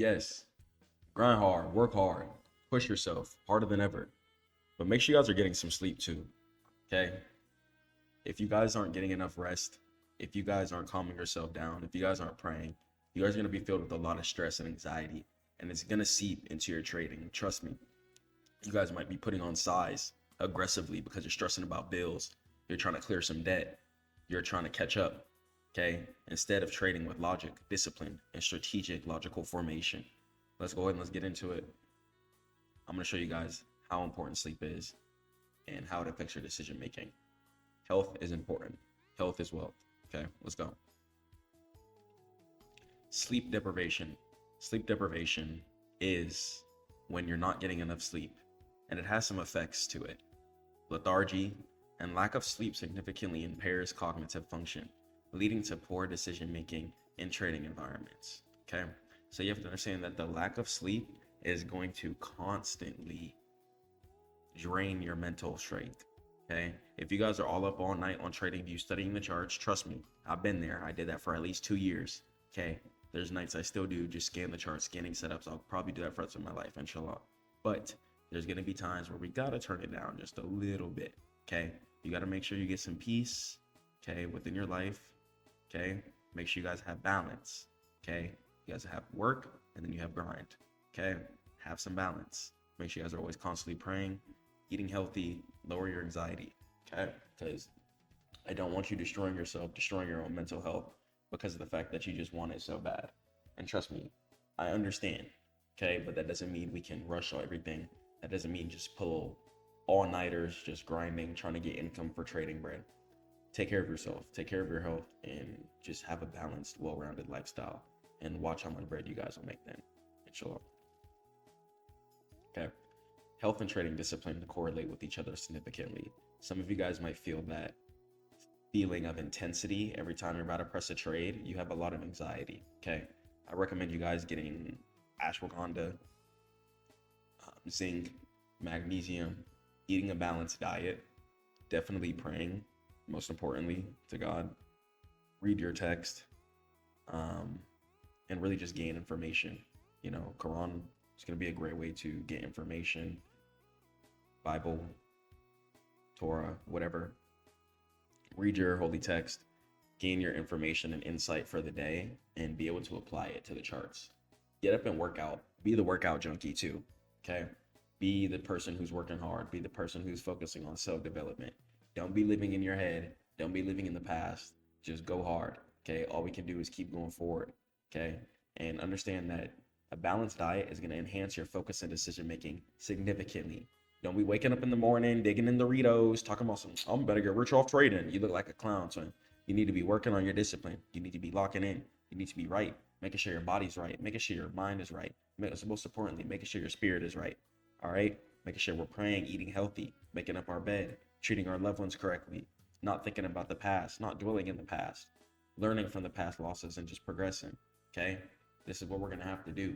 Yes, grind hard, work hard, push yourself harder than ever. But make sure you guys are getting some sleep too. Okay? If you guys aren't getting enough rest, if you guys aren't calming yourself down, if you guys aren't praying, you guys are going to be filled with a lot of stress and anxiety, and it's going to seep into your trading. Trust me. You guys might be putting on size aggressively because you're stressing about bills. You're trying to clear some debt. You're trying to catch up. Okay? Instead of trading with logic, discipline, and strategic logical formation. Let's go ahead and let's get into it. I'm going to show you guys how important sleep is and how it affects your decision making. Health is important. Health is wealth. Okay, let's go. Sleep deprivation. Sleep deprivation is when you're not getting enough sleep, and it has some effects to it. Lethargy and lack of sleep significantly impairs cognitive function, leading to poor decision making in trading environments. Okay, so you have to understand that the lack of sleep is going to constantly drain your mental strength. Okay, if you guys are all up all night on trading view studying the charts, trust me, I've been there. I did that for at least 2 years. Okay, there's nights I still do, just scan the charts, scanning setups. I'll probably do that for the rest of my life, inshallah. But there's gonna be times where we gotta turn it down just a little bit. Okay, you gotta make sure you get some peace, okay, within your life. Okay, make sure you guys have balance. Okay, you guys have work and then you have grind. Okay, have some balance. Make sure you guys are always constantly praying, eating healthy, lower your anxiety. Okay, because I don't want you destroying yourself, destroying your own mental health because of the fact that you just want it so bad. And trust me, I understand. Okay, but that doesn't mean we can rush everything. That doesn't mean just pull all-nighters, just grinding, trying to get income for trading bread. Take care of yourself, take care of your health, and just have a balanced, well-rounded lifestyle. And watch how much bread you guys will make then. Inshallah. Okay. Health and trading discipline correlate with each other significantly. Some of you guys might feel that feeling of intensity every time you're about to press a trade. You have a lot of anxiety. Okay. I recommend you guys getting ashwagandha, zinc, magnesium, eating a balanced diet, definitely praying, most importantly, to God. Read your text, and really just gain information. You know, Quran is going to be a great way to get information. Bible, Torah, whatever. Read your holy text, gain your information and insight for the day, and be able to apply it to the charts. Get up and work out. Be the workout junkie too. Okay? Be the person who's working hard. Be the person who's focusing on self-development. Don't be living in your head. Don't be living in the past. Just go hard. Okay? All we can do is keep going forward. Okay? And understand that a balanced diet is going to enhance your focus and decision making significantly. Don't be waking up in the morning, digging in Doritos, talking about some, I'm better get rich off trading. You look like a clown, son. You need to be working on your discipline. You need to be locking in. You need to be right, making sure your body's right, making sure your mind is right. Most importantly, making sure your spirit is right. All right? Making sure we're praying, eating healthy, making up our bed, treating our loved ones correctly, not thinking about the past, not dwelling in the past, learning from the past losses and just progressing. Okay? This is what we're going to have to do.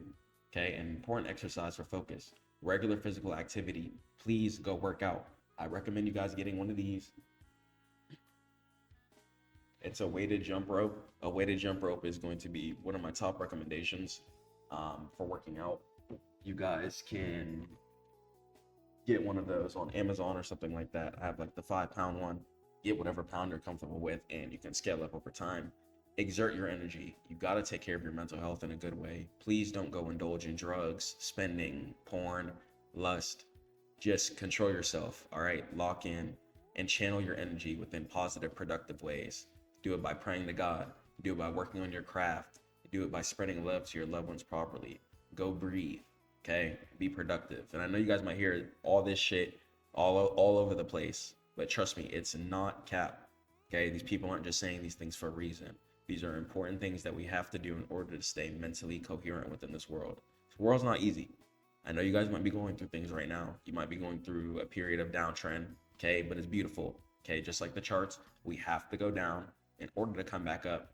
Okay? An important exercise for focus. Regular physical activity. Please go work out. I recommend you guys getting one of these. It's a weighted jump rope. A weighted jump rope is going to be one of my top recommendations for working out. You guys can get one of those on Amazon or something like that. I have like the 5-pound one. Get whatever pound you're comfortable with, and you can scale up over time. Exert your energy. You got to take care of your mental health in a good way. Please don't go indulge in drugs, spending, porn, lust. Just control yourself. All right, lock in and channel your energy within positive, productive ways. Do it by praying to God. Do it by working on your craft. Do it by spreading love to your loved ones properly. Go breathe. Okay, be productive. And I know you guys might hear all this shit all over the place, but trust me, it's not cap. Okay, these people aren't just saying these things for a reason. These are important things that we have to do in order to stay mentally coherent within this world. This world's not easy. I know you guys might be going through things right now. You might be going through a period of downtrend, okay, but it's beautiful. Okay, just like the charts, we have to go down in order to come back up.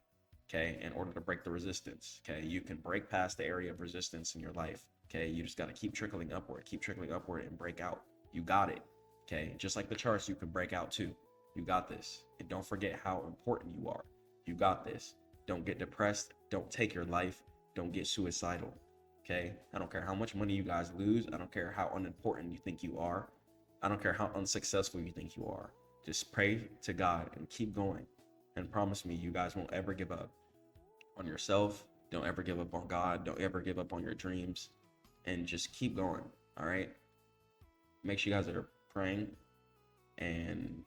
Okay, in order to break the resistance. Okay, you can break past the area of resistance in your life. Okay, you just got to keep trickling upward and break out. You got it. Okay, just like the charts, you can break out too. You got this. And don't forget how important you are. You got this. Don't get depressed. Don't take your life. Don't get suicidal. Okay. I don't care how much money you guys lose. I don't care how unimportant you think you are. I don't care how unsuccessful you think you are. Just pray to God and keep going. And promise me you guys won't ever give up on yourself. Don't ever give up on God. Don't ever give up on your dreams. And just keep going. All right. Make sure you guys are praying, and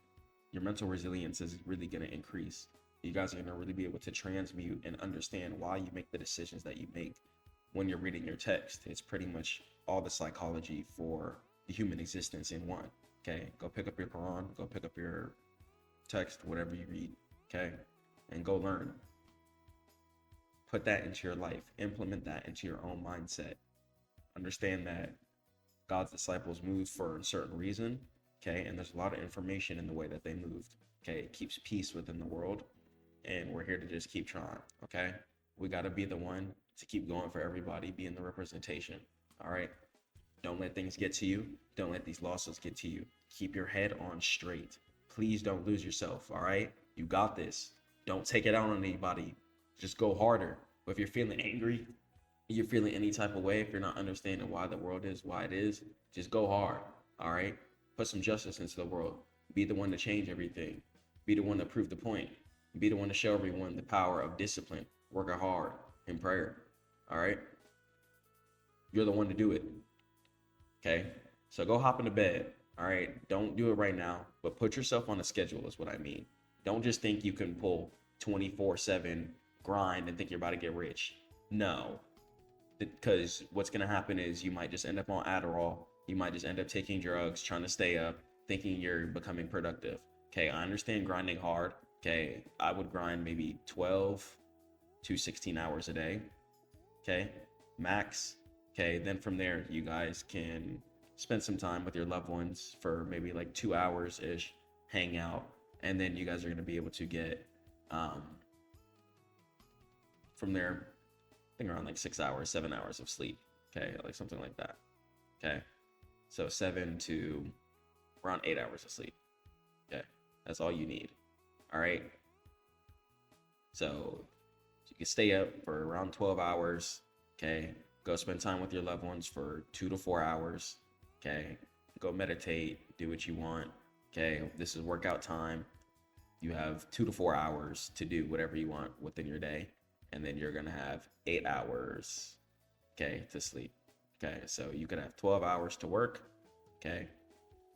your mental resilience is really going to increase. You guys are going to really be able to transmute and understand why you make the decisions that you make when you're reading your text. It's pretty much all the psychology for the human existence in one. Okay, go pick up your Quran, go pick up your text, whatever you read, okay, and go learn. Put that into your life, implement that into your own mindset. Understand that God's disciples moved for a certain reason, okay, and there's a lot of information in the way that they moved, okay. It keeps peace within the world, and we're here to just keep trying, okay. We got to be the one to keep going for everybody, being the representation, all right. Don't let things get to you. Don't let these losses get to you. Keep your head on straight. Please don't lose yourself, all right? You got this. Don't take it out on anybody. Just go harder. But if you're feeling angry, you're feeling any type of way, if you're not understanding why the world is why it is, just go hard, all right? Put some justice into the world. Be the one to change everything. Be the one to prove the point. Be the one to show everyone the power of discipline, working hard, and prayer, all right? You're the one to do it. Okay, so go hop into bed. All right, don't do it right now, but put yourself on a schedule is what I mean. Don't just think you can pull 24/7 grind and think you're about to get rich. No, because what's going to happen is you might just end up on Adderall. You might just end up taking drugs, trying to stay up, thinking you're becoming productive. Okay, I understand grinding hard. Okay, I would grind maybe 12 to 16 hours a day. Okay, max. Okay, then from there, you guys can spend some time with your loved ones for maybe like 2 hours ish, hang out, and then you guys are going to be able to get from there, I think around like 6 hours, 7 hours of sleep. Okay, like something like that. Okay, so 7 to around 8 hours of sleep. Okay, that's all you need. All right, so you can stay up for around 12 hours. Okay. Go spend time with your loved ones for 2 to 4 hours. Okay. Go meditate, do what you want. Okay. This is workout time. You have 2 to 4 hours to do whatever you want within your day. And then you're going to have 8 hours, okay, to sleep. Okay. So you could have 12 hours to work. Okay.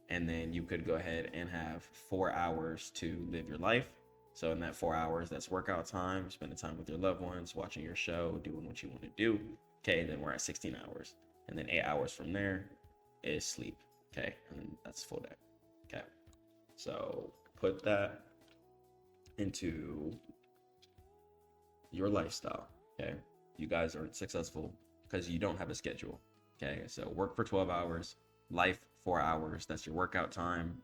And then you could go ahead and have 4 hours to live your life. So in that 4 hours, that's workout time, spending time with your loved ones, watching your show, doing what you want to do. Okay, then we're at 16 hours. And then 8 hours from there is sleep. Okay, and that's full day. Okay, so put that into your lifestyle. Okay, you guys aren't successful because you don't have a schedule. Okay, so work for 12 hours, life 4 hours. That's your workout time,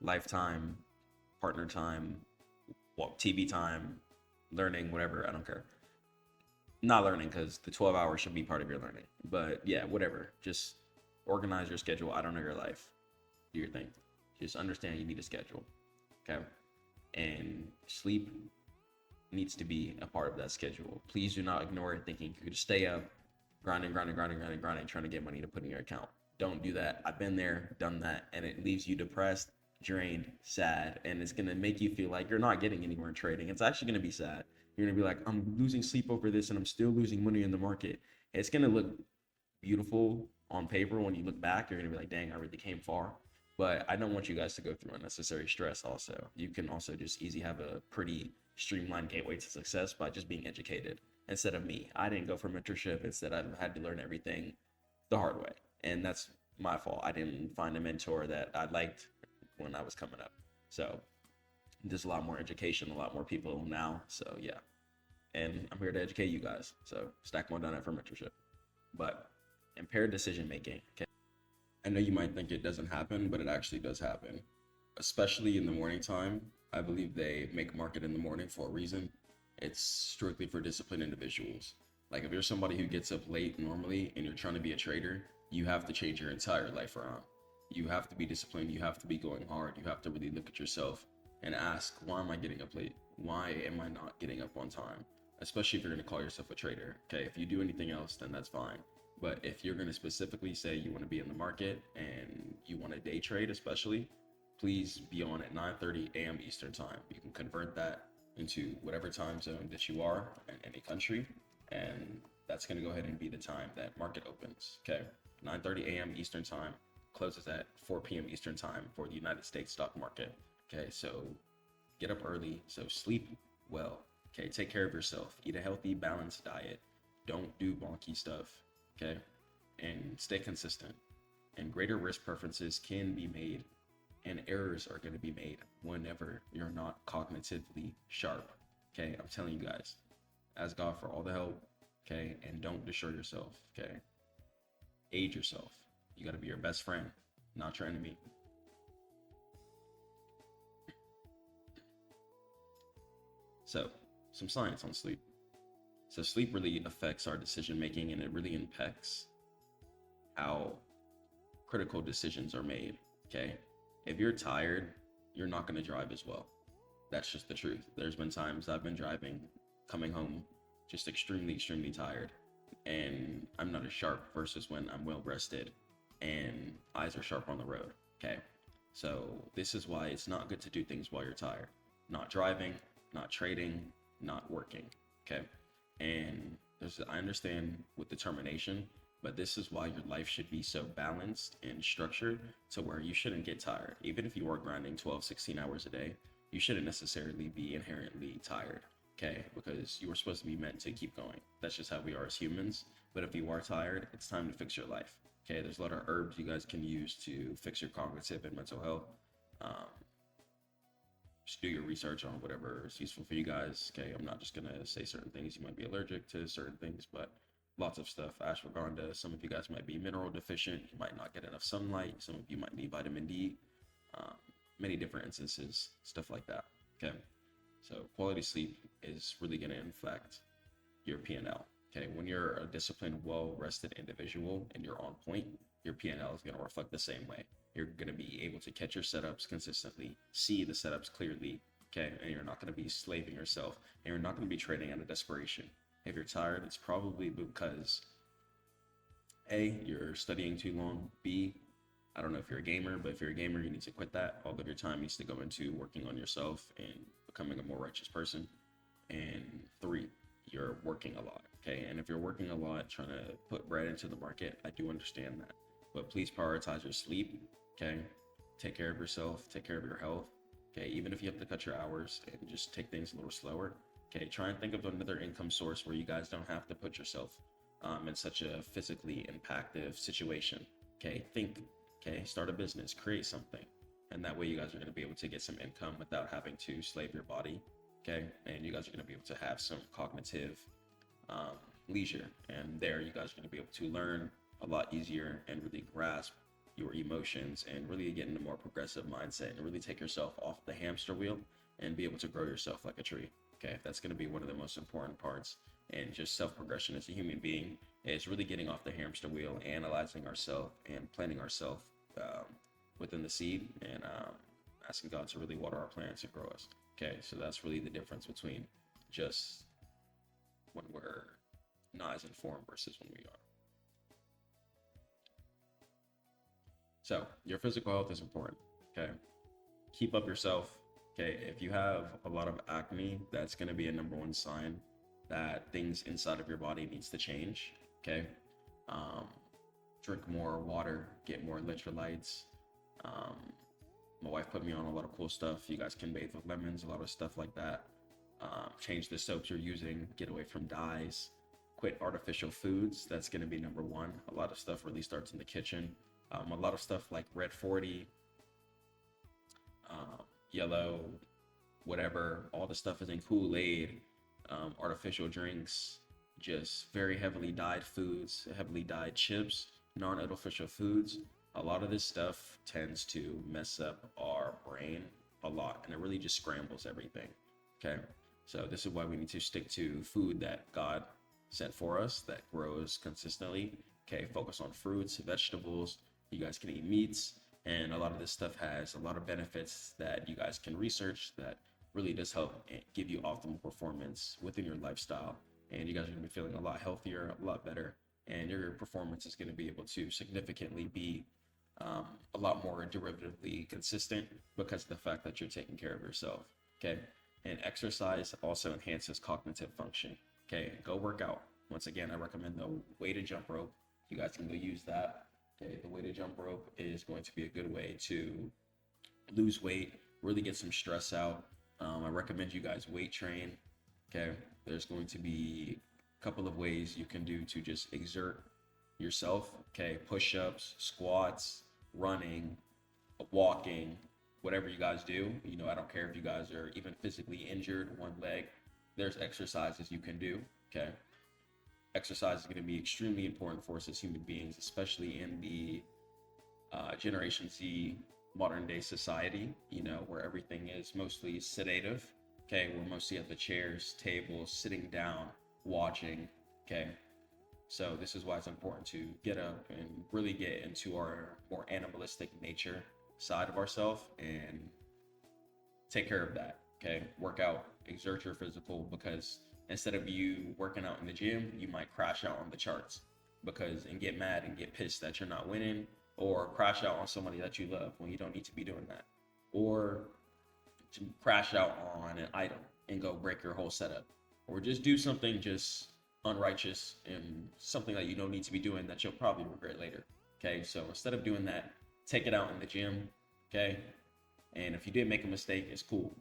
lifetime, partner time, TV time, learning, whatever. I don't care. Not learning, because the 12 hours should be part of your learning. But yeah, whatever. Just organize your schedule. I don't know your life. Do your thing. Just understand you need a schedule. Okay. And sleep needs to be a part of that schedule. Please do not ignore it thinking you could just stay up, grinding, trying to get money to put in your account. Don't do that. I've been there, done that, and it leaves you depressed, drained, sad, and it's going to make you feel like you're not getting anywhere in trading. It's actually going to be sad. You're going to be like, I'm losing sleep over this and I'm still losing money in the market. It's going to look beautiful on paper when you look back. You're going to be like, dang, I really came far. But I don't want you guys to go through unnecessary stress also. You can also just easy have a pretty streamlined gateway to success by just being educated instead of me. I didn't go for mentorship. Instead, I had to learn everything the hard way. And that's my fault. I didn't find a mentor that I liked when I was coming up. So there's a lot more education, a lot more people now. So yeah, and I'm here to educate you guys. So StackMODE for mentorship. But impaired decision making. Okay, I know you might think it doesn't happen, but it actually does happen, especially in the morning time. I believe they make market in the morning for a reason. It's strictly for disciplined individuals. Like if you're somebody who gets up late normally and you're trying to be a trader, you have to change your entire life around. You have to be disciplined. You have to be going hard. You have to really look at yourself and ask, why am I getting up late? Why am I not getting up on time? Especially if you're going to call yourself a trader. Okay, if you do anything else, then that's fine. But if you're going to specifically say you want to be in the market and you want to day trade, especially, please be on at 9:30 a.m. Eastern time. You can convert that into whatever time zone that you are in any country, and that's going to go ahead and be the time that market opens. Okay, 9:30 a.m. Eastern time, closes at 4 p.m. Eastern time for the United States stock market. Okay, so get up early, so sleep well. Okay, take care of yourself, eat a healthy, balanced diet, don't do wonky stuff. Okay, and stay consistent. And greater risk preferences can be made, and errors are going to be made whenever you're not cognitively sharp. Okay, I'm telling you guys, ask God for all the help. Okay, and don't destroy yourself. Okay, aid yourself. You got to be your best friend, not your enemy. So, some science on sleep. So sleep really affects our decision making, and it really impacts how critical decisions are made. Okay, if you're tired, you're not going to drive as well. That's just the truth. There's been times I've been driving, coming home, just extremely tired, and I'm not as sharp versus when I'm well rested and eyes are sharp on the road. Okay, so this is why it's not good to do things while you're tired. Not driving, not trading, not working. Okay, and I understand with determination, but this is why your life should be so balanced and structured to where you shouldn't get tired. Even if you are grinding 12, 16 hours a day, you shouldn't necessarily be inherently tired. Okay, because you were supposed to be meant to keep going. That's just how we are as humans. But if you are tired, it's time to fix your life. Okay, there's a lot of herbs you guys can use to fix your cognitive and mental health. Um, just do your research on whatever is useful for you guys. Okay, I'm not just gonna say certain things. You might be allergic to certain things, but lots of stuff. Ashwagandha. Some of you guys might be mineral deficient. You might not get enough sunlight. Some of you might need vitamin D. Many different instances, stuff like that. Okay, so quality sleep is really gonna affect your P&L. Okay, when you're a disciplined, well-rested individual and you're on point, your P&L is going to reflect the same way. You're going to be able to catch your setups consistently, see the setups clearly, okay, and you're not going to be slaving yourself, and you're not going to be trading out of desperation. If you're tired, it's probably because A, you're studying too long. B, I don't know if you're a gamer, but if you're a gamer, you need to quit that. All of your time needs to go into working on yourself and becoming a more righteous person. And 3, you're working a lot. Okay, and if you're working a lot trying to put bread into the market, I do understand that, but please prioritize your sleep. Okay, take care of yourself, take care of your health. Okay, even if you have to cut your hours and just take things a little slower. Okay, try and think of another income source where you guys don't have to put yourself in such a physically impactive situation. Okay, start a business, create something, and that way you guys are going to be able to get some income without having to slave your body. Okay, and you guys are going to be able to have some cognitive leisure, and there you guys are going to be able to learn a lot easier and really grasp your emotions and really get in a more progressive mindset and really take yourself off the hamster wheel and be able to grow yourself like a tree. Okay, that's going to be one of the most important parts, and just self-progression as a human being is really getting off the hamster wheel, analyzing ourselves and planting ourselves within the seed, and asking God to really water our plants and grow us. Okay, so that's really the difference between just when we're not as informed versus when we are. So your physical health is important. Okay, keep up yourself. Okay, if you have a lot of acne, that's going to be a number one sign that things inside of your body needs to change. Okay, drink more water, get more electrolytes. My wife put me on a lot of cool stuff. You guys can bathe with lemons, a lot of stuff like that. Change the soaps you're using, get away from dyes, quit artificial foods. That's going to be number one. A lot of stuff really starts in the kitchen. A lot of stuff like Red 40, yellow, whatever, all the stuff is in Kool-Aid, artificial drinks, just very heavily dyed foods, heavily dyed chips, non-artificial foods. A lot of this stuff tends to mess up our brain a lot, and it really just scrambles everything. Okay, so this is why we need to stick to food that God sent for us that grows consistently. Okay, focus on fruits, vegetables. You guys can eat meats, and a lot of this stuff has a lot of benefits that you guys can research that really does help give you optimal performance within your lifestyle, and you guys are going to be feeling a lot healthier, a lot better, and your performance is going to be able to significantly be a lot more derivatively consistent because of the fact that you're taking care of yourself. Okay. And exercise also enhances cognitive function. Okay. Go work out. Once again, I recommend the weighted jump rope. You guys can go use that. Okay. The weighted jump rope is going to be a good way to lose weight, really get some stress out. I recommend you guys weight train. Okay. There's going to be a couple of ways you can do to just exert yourself. Okay. Push-ups, squats, running, walking, whatever you guys do. You know, I don't care if you guys are even physically injured, one leg, there's exercises you can do. Okay. Exercise is going to be extremely important for us as human beings, especially in the Generation Z modern day society, you know, where everything is mostly sedative. Okay. We're mostly at the chairs, tables, sitting down, watching. Okay. So this is why it's important to get up and really get into our more animalistic nature side of ourselves and take care of that. Okay. Work out, exert your physical, because instead of you working out in the gym, you might crash out on the charts and get mad and get pissed that you're not winning, or crash out on somebody that you love when you don't need to be doing that, or to crash out on an item and go break your whole setup, or just do something just unrighteous and something that you don't need to be doing that you'll probably regret later. Okay. So instead of doing that, take it out in the gym. Okay. And if you did make a mistake, it's cool.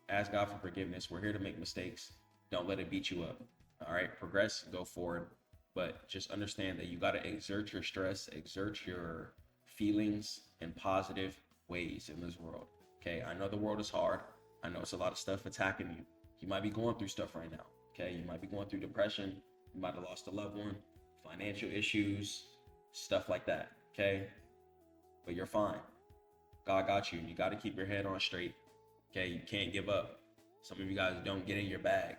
Ask God for forgiveness. We're here to make mistakes. Don't let it beat you up. All right. Progress, go forward. But just understand that you got to exert your stress, exert your feelings in positive ways in this world. Okay. I know the world is hard. I know it's a lot of stuff attacking you. You might be going through stuff right now. Okay. You might be going through depression. You might have lost a loved one, financial issues, stuff like that. Okay. But you're fine. God got you. You got to keep your head on straight. Okay. You can't give up. Some of you guys don't get in your bag.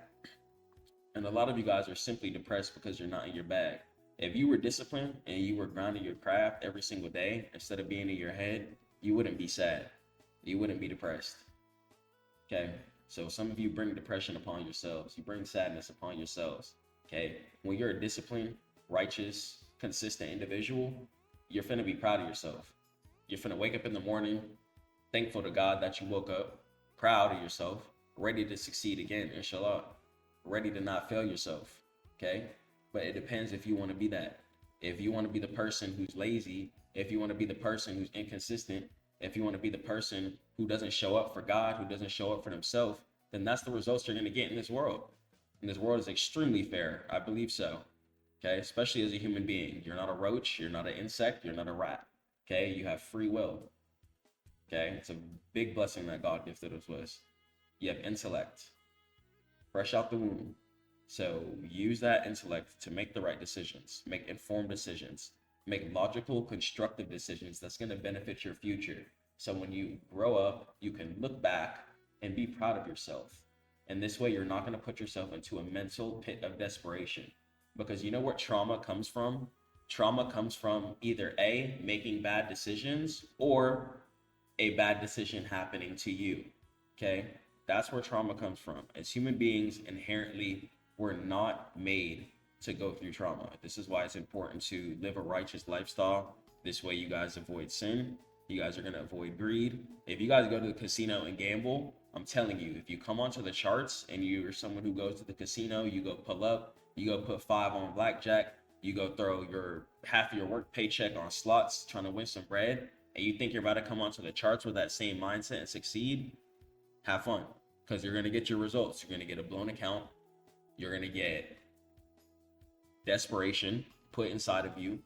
And a lot of you guys are simply depressed because you're not in your bag. If you were disciplined and you were grinding your craft every single day, instead of being in your head, you wouldn't be sad. You wouldn't be depressed. Okay. So some of you bring depression upon yourselves. You bring sadness upon yourselves. Okay. When you're a disciplined, righteous, consistent individual, you're finna be proud of yourself. You're finna wake up in the morning, thankful to God that you woke up, proud of yourself, ready to succeed again, inshallah, ready to not fail yourself. Okay. But it depends if you want to be that. If you want to be the person who's lazy, if you want to be the person who's inconsistent, if you want to be the person who doesn't show up for God, who doesn't show up for themselves, then that's the results you're going to get in this world. And this world is extremely fair. I believe so. Okay. Especially as a human being. You're not a roach. You're not an insect. You're not a rat. Okay. You have free will. Okay. It's a big blessing that God gifted us with. You have intellect. Fresh out the womb. So use that intellect to make the right decisions, make informed decisions, make logical, constructive decisions that's going to benefit your future. So when you grow up, you can look back and be proud of yourself. And this way, you're not going to put yourself into a mental pit of desperation. Because you know what trauma comes from? Trauma comes from either A, making bad decisions, or a bad decision happening to you. Okay? That's where trauma comes from. As human beings, inherently, we're not made to go through trauma. This is why it's important to live a righteous lifestyle. This way you guys avoid sin. You guys are going to avoid greed. If you guys go to the casino and gamble, I'm telling you, if you come onto the charts and you're someone who goes to the casino, you go pull up, you go put 5 on blackjack, you go throw your half of your work paycheck on slots trying to win some bread, and you think you're about to come onto the charts with that same mindset and succeed, have fun. Because you're going to get your results. You're going to get a blown account. You're going to get desperation put inside of you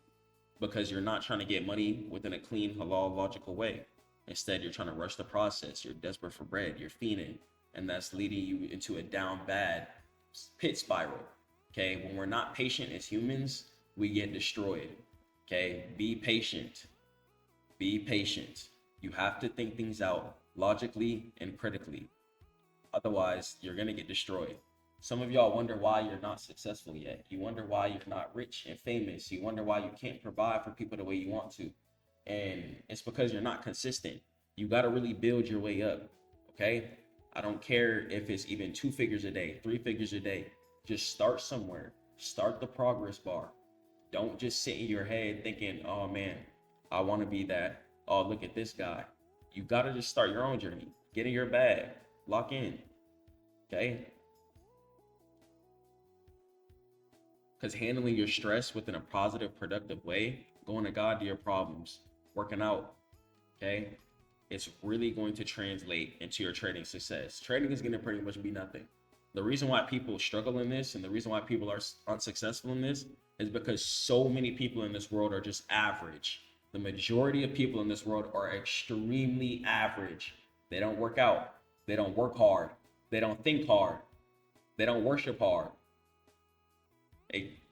because you're not trying to get money within a clean, halal, logical way. Instead, you're trying to rush the process. You're desperate for bread. You're fiending. And that's leading you into a down bad pit spiral. Okay. When we're not patient as humans, we get destroyed. Okay. Be patient. Be patient. You have to think things out logically and critically. Otherwise, you're going to get destroyed. Some of y'all wonder why you're not successful yet. You wonder why you're not rich and famous. You wonder why you can't provide for people the way you want to. And it's because you're not consistent. You got to really build your way up. Okay. I don't care if it's even 2 figures a day, 3 figures a day. Just start somewhere. Start the progress bar. Don't just sit in your head thinking, oh man, I want to be that. Oh, look at this guy. You got to just start your own journey. Get in your bag. Lock in. Okay? Because handling your stress within a positive, productive way, going to God to your problems, working out, okay? It's really going to translate into your trading success. Trading is going to pretty much be nothing. The reason why people struggle in this and the reason why people are unsuccessful in this is because so many people in this world are just average. The majority of people in this world are extremely average. They don't work out. They don't work hard. They don't think hard. They don't worship hard.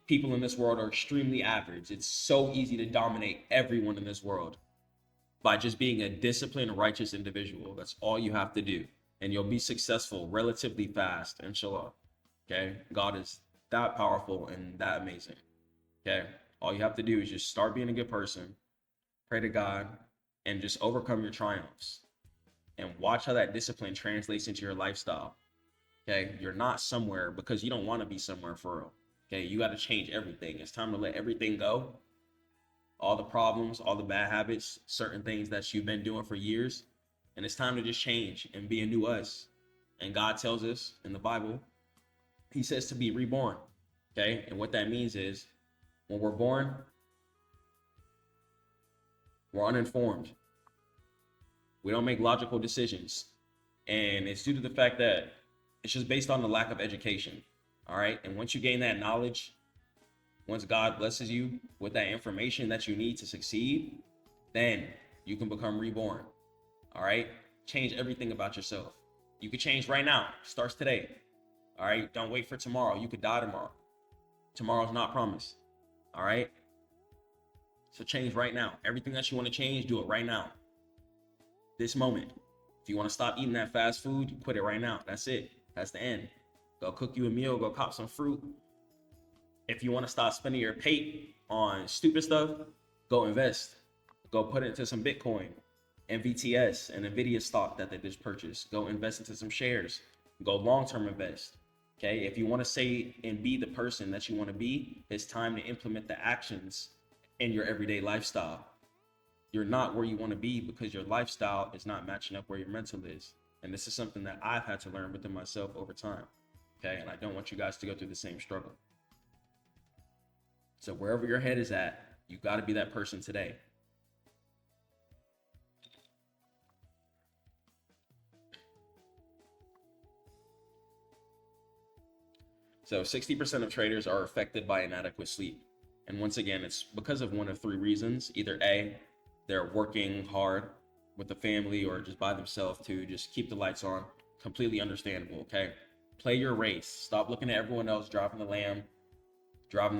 People in this world are extremely average. It's so easy to dominate everyone in this world by just being a disciplined, righteous individual. That's all you have to do. And you'll be successful relatively fast, inshallah. Okay? God is that powerful and that amazing. Okay? All you have to do is just start being a good person, pray to God, and just overcome your triumphs. And watch how that discipline translates into your lifestyle. Okay? You're not somewhere because you don't want to be somewhere for real. Okay? You got to change everything. It's time to let everything go. All the problems, all the bad habits, certain things that you've been doing for years. And it's time to just change and be a new us. And God tells us in the Bible, he says to be reborn. Okay? And what that means is when we're born, we're uninformed. We don't make logical decisions. And it's due to the fact that it's just based on the lack of education. All right? And once you gain that knowledge, once God blesses you with that information that you need to succeed, then you can become reborn. All right? Change everything about yourself. You could change right now. Starts today. All right? Don't wait for tomorrow. You could die tomorrow. Tomorrow's not promised. All right? So change right now. Everything that you want to change, do it right now. This moment. If you want to stop eating that fast food, quit it right now. That's it. That's the end. Go cook you a meal. Go cop some fruit. If you want to stop spending your pay on stupid stuff, go invest. Go put it into some Bitcoin, NVTS, and NVIDIA stock that they just purchased. Go invest into some shares. Go long-term invest. Okay? If you want to say and be the person that you want to be, it's time to implement the actions in your everyday lifestyle. You're not where you want to be because your lifestyle is not matching up where your mental is. And this is something that I've had to learn within myself over time. Okay? And I don't want you guys to go through the same struggle. So wherever your head is at, you got to be that person today. So 60% of traders are affected by inadequate sleep. And once again, it's because of one of three reasons. Either A, they're working hard with the family or just by themselves to just keep the lights on. Completely understandable, okay? Play your race. Stop looking at everyone else driving the Lamb, driving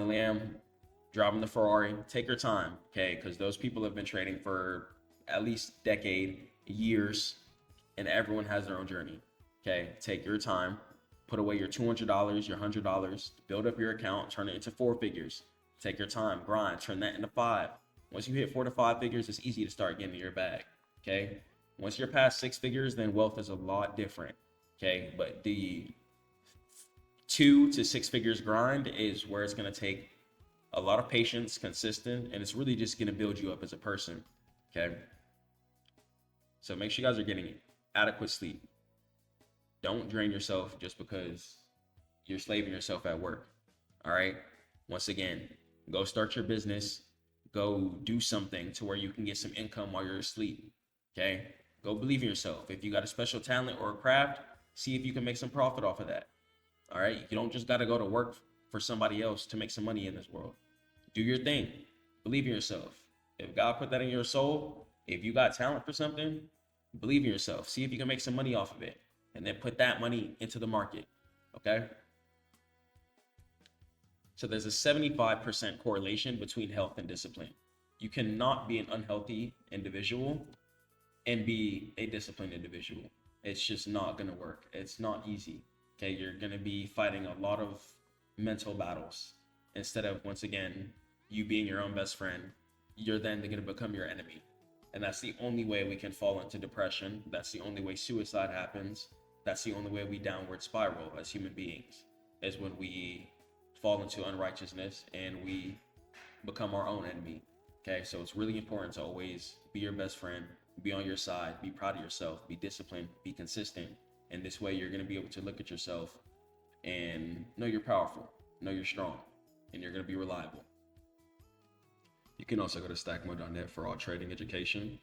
the Ferrari. Take your time, okay? Because those people have been trading for at least decade, years, and everyone has their own journey, okay? Take your time. Put away your $200, your $100, build up your account, turn it into 4 figures. Take your time, grind, turn that into 5. Once you hit 4 to 5 figures, it's easy to start getting in your bag, okay? Once you're past 6 figures, then wealth is a lot different, okay? But the 2 to 6 figures grind is where it's gonna take a lot of patience, consistent, and it's really just gonna build you up as a person, okay? So make sure you guys are getting adequate sleep. Don't drain yourself just because you're slaving yourself at work. All right. Once again, go start your business. Go do something to where you can get some income while you're asleep. Okay. Go believe in yourself. If you got a special talent or a craft, see if you can make some profit off of that. All right. You don't just got to go to work for somebody else to make some money in this world. Do your thing. Believe in yourself. If God put that in your soul, if you got talent for something, believe in yourself. See if you can make some money off of it. And then put that money into the market, okay? So there's a 75% correlation between health and discipline. You cannot be an unhealthy individual and be a disciplined individual. It's just not gonna work. It's not easy, okay? You're gonna be fighting a lot of mental battles instead of, once again, you being your own best friend. You're then gonna become your enemy. And that's the only way we can fall into depression. That's the only way suicide happens. That's the only way we downward spiral as human beings, is when we fall into unrighteousness and we become our own enemy. Okay, so it's really important to always be your best friend, be on your side, be proud of yourself, be disciplined, be consistent. And this way, you're going to be able to look at yourself and know you're powerful, know you're strong, and you're going to be reliable. You can also go to StackMODE.net for all trading education.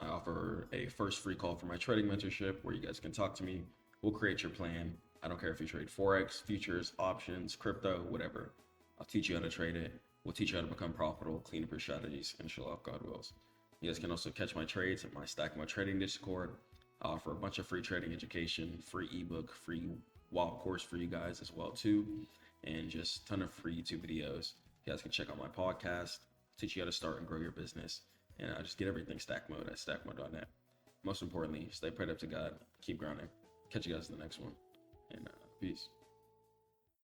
I offer a first free call for my trading mentorship where you guys can talk to me. We'll create your plan. I don't care if you trade forex, futures, options, crypto, whatever. I'll teach you how to trade it. We'll teach you how to become profitable, clean up your strategies, inshallah, if God wills. You guys can also catch my trades at my StackMODE trading Discord. I offer a bunch of free trading education, free ebook, free walk course for you guys as well too, and just a ton of free YouTube videos. You guys can check out my podcast, teach you how to start and grow your business, and I just get everything StackMODE at StackMODE.net. Most importantly, stay prayed up to God, keep grinding. Catch you guys in the next one, and peace.